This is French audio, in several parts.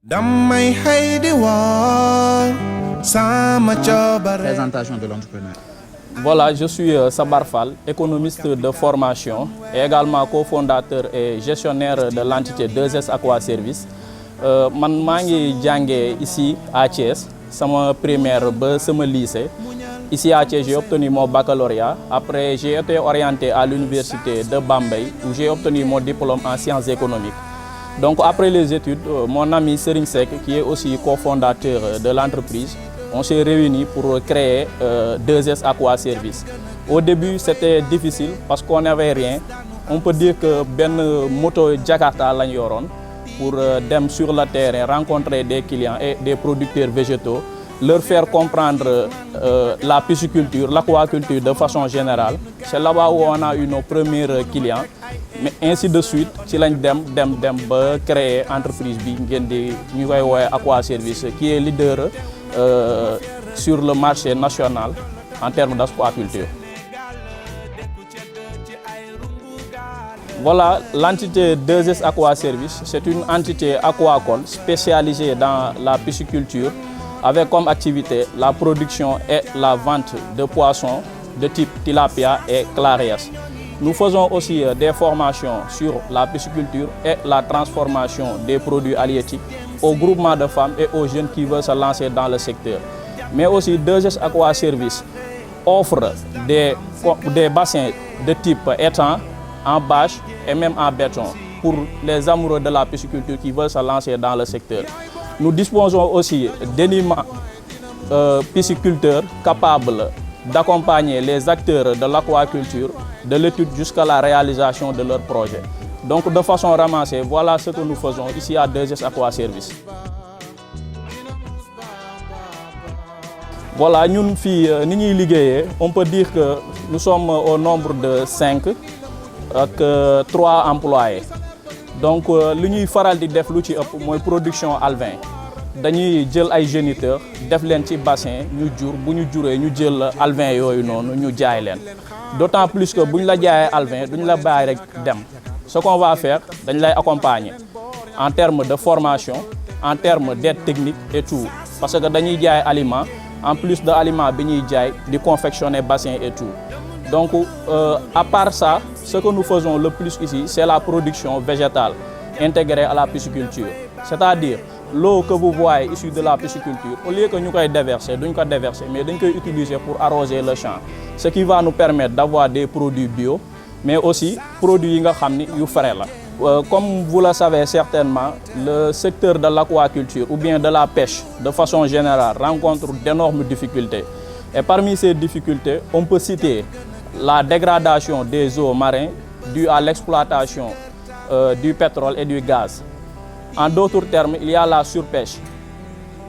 Présentation de l'entrepreneur. Voilà, je suis Sabar Fall, économiste de formation et également cofondateur et gestionnaire de l'entité 2S Aqua Service. Je suis ici à Thiès, c'est ma primaire, c'est mon lycée. Ici à Thiès, j'ai obtenu mon baccalauréat. Après, j'ai été orienté à l'université de Bambey où j'ai obtenu mon diplôme en sciences économiques. Donc après les études, mon ami Serigne Seck, qui est aussi cofondateur de l'entreprise, on s'est réunis pour créer 2S Aqua Service. Au début, c'était difficile parce qu'on n'avait rien. On peut dire que ben moto Jakarta l'an yoron pour dem sur le terrain, rencontrer des clients et des producteurs végétaux, leur faire comprendre la pisciculture, l'aquaculture de façon générale. C'est là-bas où on a eu nos premiers clients. Mais ainsi de suite, ci lañ dem créer entreprise bi ngeen di ñu koy woowee Aqua Service qui est leader sur le marché national en termes d'aquaculture. Voilà, l'entité 2S Aqua Service, c'est une entité aquacole spécialisée dans la pisciculture avec comme activité la production et la vente de poissons de type tilapia et clarias. Nous faisons aussi des formations sur la pisciculture et la transformation des produits halieutiques aux groupements de femmes et aux jeunes qui veulent se lancer dans le secteur. Mais aussi 2S Aqua Service offre des bassins de type étang, en bâche et même en béton pour les amoureux de la pisciculture qui veulent se lancer dans le secteur. Nous disposons aussi d'équipements pisciculteurs capables d'accompagner les acteurs de l'aquaculture de l'étude jusqu'à la réalisation de leur projet. Donc de façon ramassée, voilà ce que nous faisons ici à 2S Aqua Service. Voilà, nous, on peut dire que nous sommes au nombre de 5 avec 3 employés. Donc, ce que nous faisons, c'est la production alvin. Dañuy jël ay géniteurs def leen ci bassin ñu jur bu ñu juree ñu jël alvin yooyu noonu ñu jaay leen d'autant plus que buñ la jaayee alvin duñ la bàyyi rek dem ce qu'on va faire dañ lay accompagner en termes de formation en termes d'aide technique et tout parce que dañuy jaay aliment en plus de aliment bi ñuy jaay di confectionner bassin et tout donc à part ça ce que nous faisons le plus ici c'est la production végétale intégrée à la pisciculture, c'est-à-dire l'eau que vous voyez issue de la pisciculture, au lieu que nous la déverser, nous la déverser, mais nous l'utiliser pour arroser le champ. Ce qui va nous permettre d'avoir des produits bio, mais aussi des produits frais. Comme vous le savez certainement, le secteur de l'aquaculture ou bien de la pêche, de façon générale, rencontre d'énormes difficultés. Et parmi ces difficultés, on peut citer la dégradation des eaux marines due à l'exploitation du pétrole et du gaz. En d'autres termes, il y a la surpêche.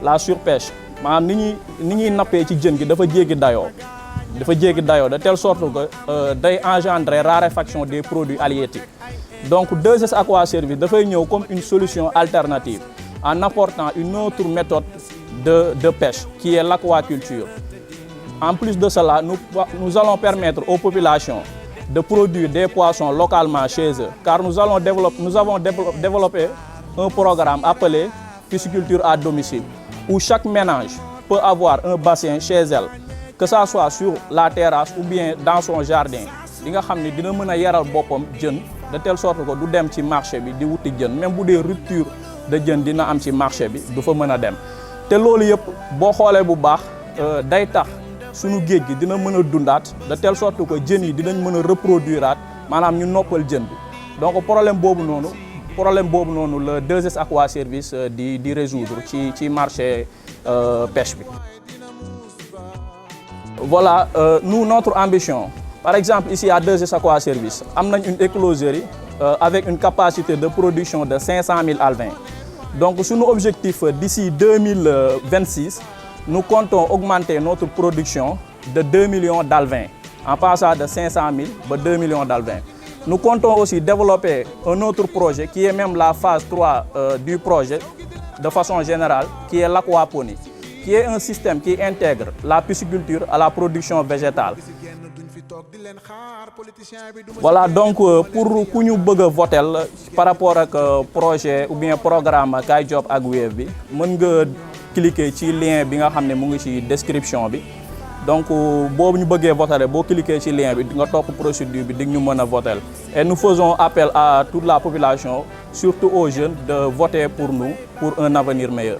La surpêche, de telle sorte que day engendrer raréfaction des produits halieutiques. Donc 2S Aqua Service devient comme une solution alternative en apportant une autre méthode de pêche qui est l'aquaculture. En plus de cela, nous allons permettre aux populations de produire des poissons localement chez eux, car nous avons développé un programme appelé pisciculture à domicile, où chaque ménage peut avoir un bassin chez elle, que ce soit sur la terrasse ou bien dans son jardin. Li nga xamni dina mëna yaral bopam jeun de telle sorte que du dem ci marché bi di wuti jeun même bu dé rupture de jeun dina am ci marché bi du fa mëna dem. Té lolu yépp bo xolé bu baax day tax suñu géej gi dina mëna dundat de telle sorte que jeun yi dinañ mëna reproduire manam ñu noppal jeun bi. Donc problème bobu nonu le 2S Aqua Service di résoudre ci marché pêche bi. Voilà, nous notre ambition. Par exemple, ici à 2S Aqua Service, nous avons une écloserie avec une capacité de production de 500 000 alvins. Donc, sur nos objectifs d'ici 2026, nous comptons augmenter notre production de 2 millions d'alvins, en passant de 500 000 à 2 millions d'alvins. Nous comptons aussi développer un autre projet qui est même la phase 3 du projet de façon générale, qui est l'aquaponie, qui est un système qui intègre la pisciculture à la production végétale. Voilà, donc pour ku ñu bëgg a votel par rapport ak projet ou bien programme Kaay Job ak Wave bi mën nga cliquer ci lien bi nga xam ne mu ngi ci description bi. Donc boobu ñu bëggee voter boo cliquer ci lien bi nga topp procédure bi di ñu mën a voter et nous faisons appel à toute la population surtout aux jeunes de voter pour nous pour un avenir meilleur.